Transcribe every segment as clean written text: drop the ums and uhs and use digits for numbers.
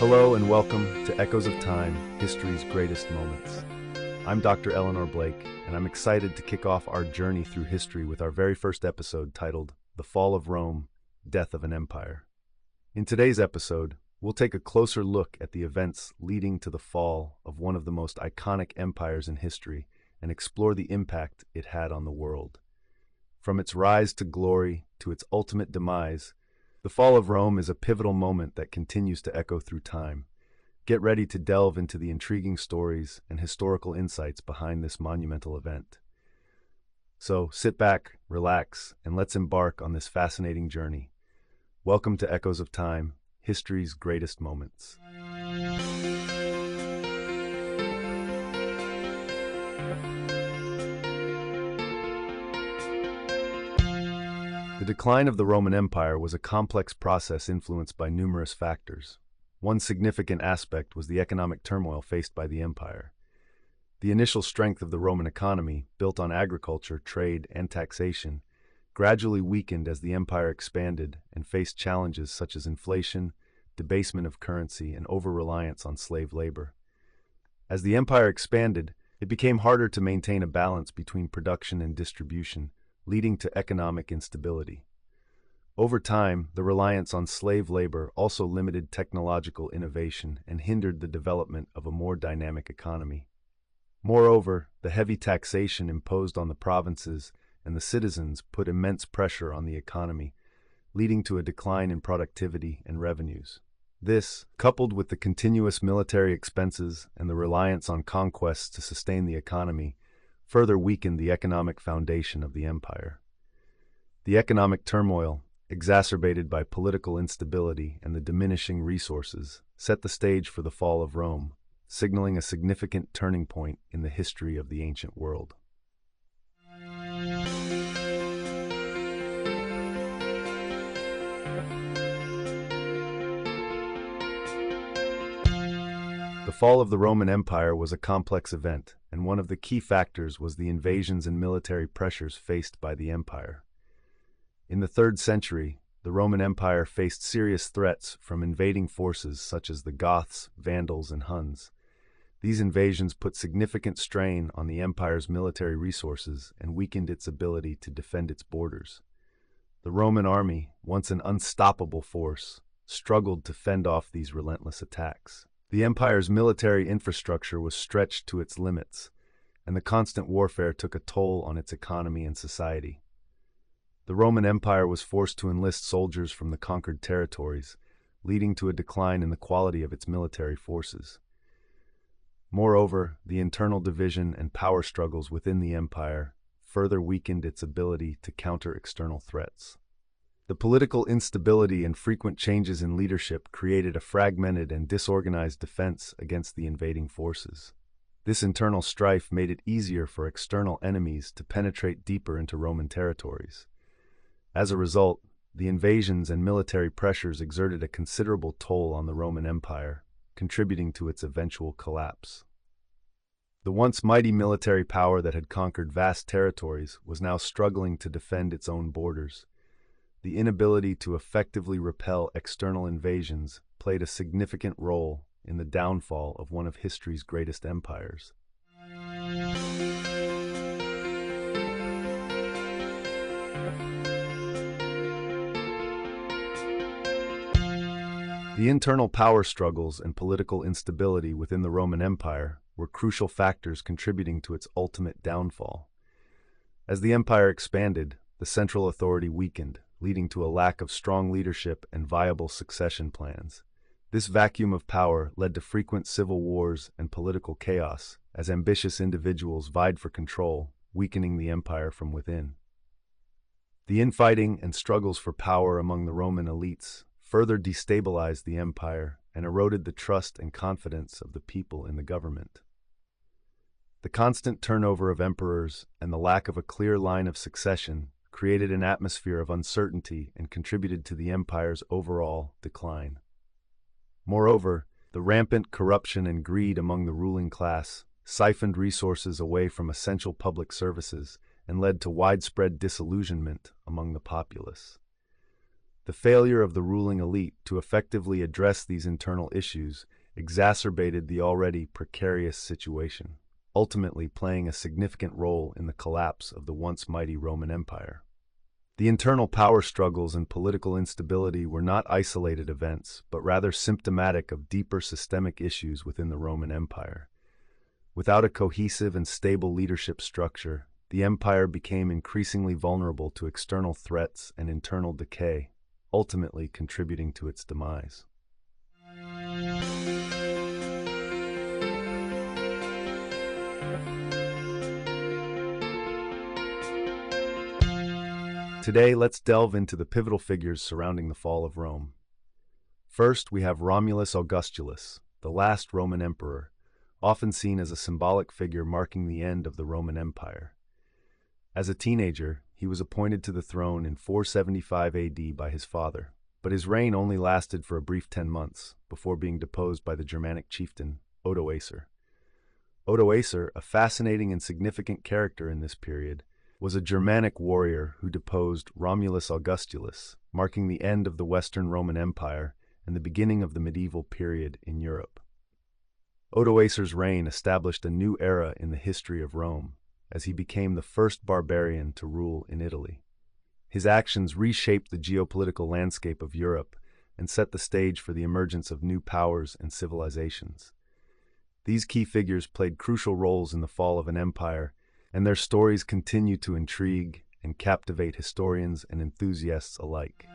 Hello and welcome to Echoes of Time, History's Greatest Moments. I'm Dr. Eleanor Blake, and I'm excited to kick off our journey through history with our very first episode titled The Fall of Rome, Death of an Empire. In today's episode, we'll take a closer look at the events leading to the fall of one of the most iconic empires in history and explore the impact it had on the world. From its rise to glory to its ultimate demise, the fall of Rome is a pivotal moment that continues to echo through time. Get ready to delve into the intriguing stories and historical insights behind this monumental event. So sit back, relax, and let's embark on this fascinating journey. Welcome to Echoes of Time, History's Greatest Moments. The decline of the Roman Empire was a complex process influenced by numerous factors. One significant aspect was the economic turmoil faced by the empire. The initial strength of the Roman economy, built on agriculture, trade, and taxation, gradually weakened as the empire expanded and faced challenges such as inflation, debasement of currency, and over-reliance on slave labor. As the empire expanded, it became harder to maintain a balance between production and distribution, leading to economic instability. Over time, the reliance on slave labor also limited technological innovation and hindered the development of a more dynamic economy. Moreover, the heavy taxation imposed on the provinces and the citizens put immense pressure on the economy, leading to a decline in productivity and revenues. This, coupled with the continuous military expenses and the reliance on conquests to sustain the economy, further weakened the economic foundation of the empire. The economic turmoil, exacerbated by political instability and the diminishing resources, set the stage for the fall of Rome, signaling a significant turning point in the history of the ancient world. The fall of the Roman Empire was a complex event, and one of the key factors was the invasions and military pressures faced by the empire. In the 3rd century, the Roman Empire faced serious threats from invading forces such as the Goths, Vandals, and Huns. These invasions put significant strain on the empire's military resources and weakened its ability to defend its borders. The Roman army, once an unstoppable force, struggled to fend off these relentless attacks. The empire's military infrastructure was stretched to its limits, and the constant warfare took a toll on its economy and society. The Roman Empire was forced to enlist soldiers from the conquered territories, leading to a decline in the quality of its military forces. Moreover, the internal division and power struggles within the empire further weakened its ability to counter external threats. The political instability and frequent changes in leadership created a fragmented and disorganized defense against the invading forces. This internal strife made it easier for external enemies to penetrate deeper into Roman territories. As a result, the invasions and military pressures exerted a considerable toll on the Roman Empire, contributing to its eventual collapse. The once mighty military power that had conquered vast territories was now struggling to defend its own borders. The inability to effectively repel external invasions played a significant role in the downfall of one of history's greatest empires. The internal power struggles and political instability within the Roman Empire were crucial factors contributing to its ultimate downfall. As the empire expanded, the central authority weakened, leading to a lack of strong leadership and viable succession plans. This vacuum of power led to frequent civil wars and political chaos as ambitious individuals vied for control, weakening the empire from within. The infighting and struggles for power among the Roman elites further destabilized the empire and eroded the trust and confidence of the people in the government. The constant turnover of emperors and the lack of a clear line of succession created an atmosphere of uncertainty and contributed to the empire's overall decline. Moreover, the rampant corruption and greed among the ruling class siphoned resources away from essential public services and led to widespread disillusionment among the populace. The failure of the ruling elite to effectively address these internal issues exacerbated the already precarious situation, ultimately playing a significant role in the collapse of the once mighty Roman Empire. The internal power struggles and political instability were not isolated events, but rather symptomatic of deeper systemic issues within the Roman Empire. Without a cohesive and stable leadership structure, the empire became increasingly vulnerable to external threats and internal decay, ultimately contributing to its demise. Today, let's delve into the pivotal figures surrounding the fall of Rome. First, we have Romulus Augustulus, the last Roman emperor, often seen as a symbolic figure marking the end of the Roman Empire. As a teenager, he was appointed to the throne in 475 AD by his father, but his reign only lasted for a brief 10 months before being deposed by the Germanic chieftain Odoacer. Odoacer, a fascinating and significant character in this period, was a Germanic warrior who deposed Romulus Augustulus, marking the end of the Western Roman Empire and the beginning of the medieval period in Europe. Odoacer's reign established a new era in the history of Rome, as he became the first barbarian to rule in Italy. His actions reshaped the geopolitical landscape of Europe and set the stage for the emergence of new powers and civilizations. These key figures played crucial roles in the fall of an empire, and their stories continue to intrigue and captivate historians and enthusiasts alike.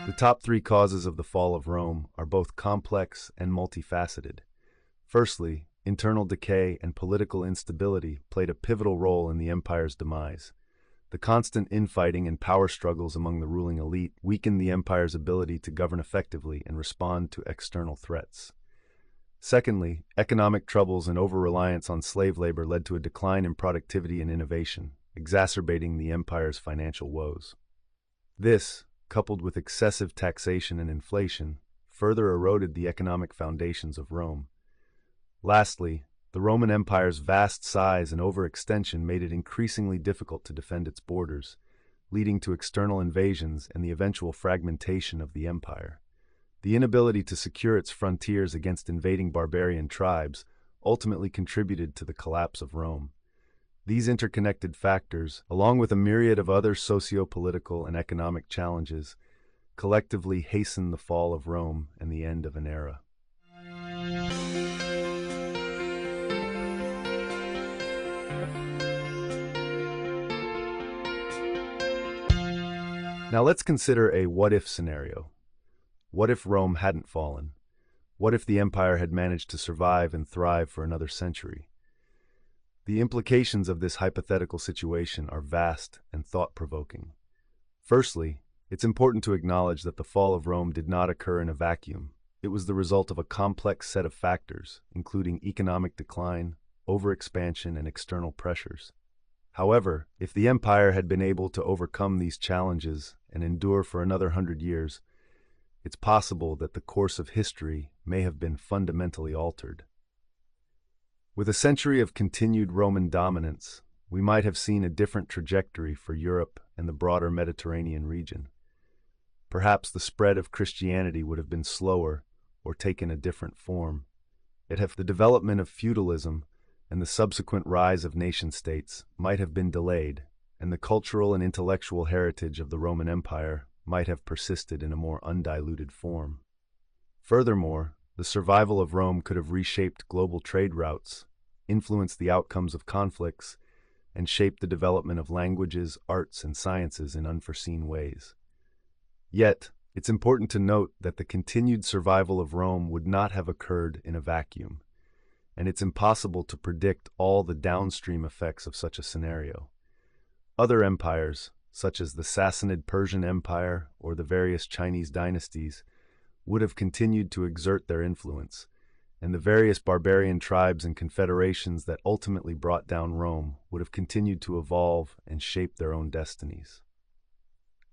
The top three causes of the fall of Rome are both complex and multifaceted. Firstly, internal decay and political instability played a pivotal role in the empire's demise. The constant infighting and power struggles among the ruling elite weakened the empire's ability to govern effectively and respond to external threats. Secondly, economic troubles and over-reliance on slave labor led to a decline in productivity and innovation, exacerbating the empire's financial woes. This, coupled with excessive taxation and inflation, further eroded the economic foundations of Rome. Lastly, the Roman Empire's vast size and overextension made it increasingly difficult to defend its borders, leading to external invasions and the eventual fragmentation of the empire. The inability to secure its frontiers against invading barbarian tribes ultimately contributed to the collapse of Rome. These interconnected factors, along with a myriad of other socio-political and economic challenges, collectively hastened the fall of Rome and the end of an era. Now let's consider a what-if scenario. What if Rome hadn't fallen? What if the empire had managed to survive and thrive for another century? The implications of this hypothetical situation are vast and thought-provoking. Firstly, it's important to acknowledge that the fall of Rome did not occur in a vacuum. It was the result of a complex set of factors, including economic decline, overexpansion, and external pressures. However, if the empire had been able to overcome these challenges and endure for another 100 years, it's possible that the course of history may have been fundamentally altered. With a century of continued Roman dominance, we might have seen a different trajectory for Europe and the broader Mediterranean region. Perhaps the spread of Christianity would have been slower or taken a different form. Yet if the development of feudalism and the subsequent rise of nation-states might have been delayed, and the cultural and intellectual heritage of the Roman Empire might have persisted in a more undiluted form. Furthermore, the survival of Rome could have reshaped global trade routes, influenced the outcomes of conflicts, and shaped the development of languages, arts, and sciences in unforeseen ways. Yet, it's important to note that the continued survival of Rome would not have occurred in a vacuum, and it's impossible to predict all the downstream effects of such a scenario. Other empires, such as the Sassanid Persian Empire or the various Chinese dynasties, would have continued to exert their influence, and the various barbarian tribes and confederations that ultimately brought down Rome would have continued to evolve and shape their own destinies.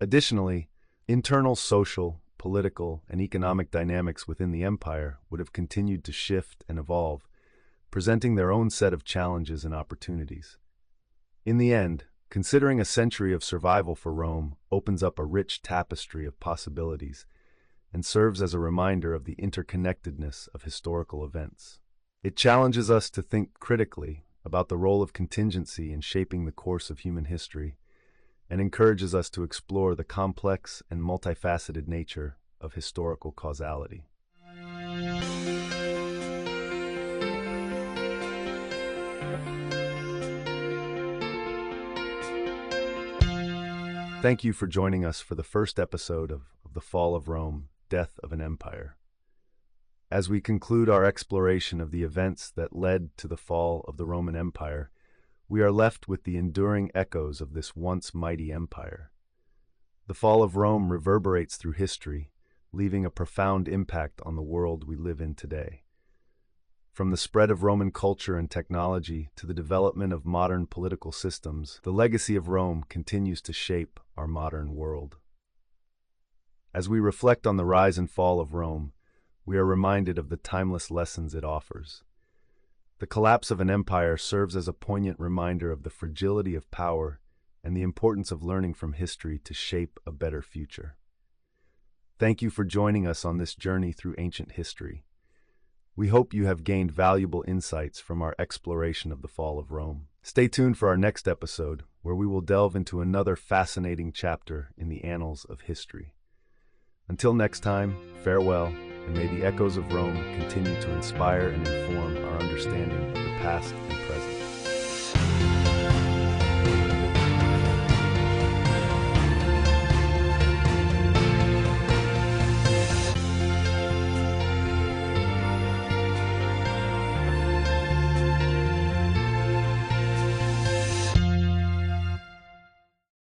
Additionally, internal social, political, and economic dynamics within the empire would have continued to shift and evolve, presenting their own set of challenges and opportunities. In the end, considering a century of survival for Rome opens up a rich tapestry of possibilities and serves as a reminder of the interconnectedness of historical events. It challenges us to think critically about the role of contingency in shaping the course of human history, and encourages us to explore the complex and multifaceted nature of historical causality. Thank you for joining us for the first episode of The Fall of Rome, Death of an Empire. As we conclude our exploration of the events that led to the fall of the Roman Empire, we are left with the enduring echoes of this once mighty empire. The fall of Rome reverberates through history, leaving a profound impact on the world we live in today. From the spread of Roman culture and technology to the development of modern political systems, the legacy of Rome continues to shape our modern world. As we reflect on the rise and fall of Rome, we are reminded of the timeless lessons it offers. The collapse of an empire serves as a poignant reminder of the fragility of power and the importance of learning from history to shape a better future. Thank you for joining us on this journey through ancient history. We hope you have gained valuable insights from our exploration of the fall of Rome. Stay tuned for our next episode, where we will delve into another fascinating chapter in the annals of history. Until next time, farewell, and may the echoes of Rome continue to inspire and inform our understanding of the past and present.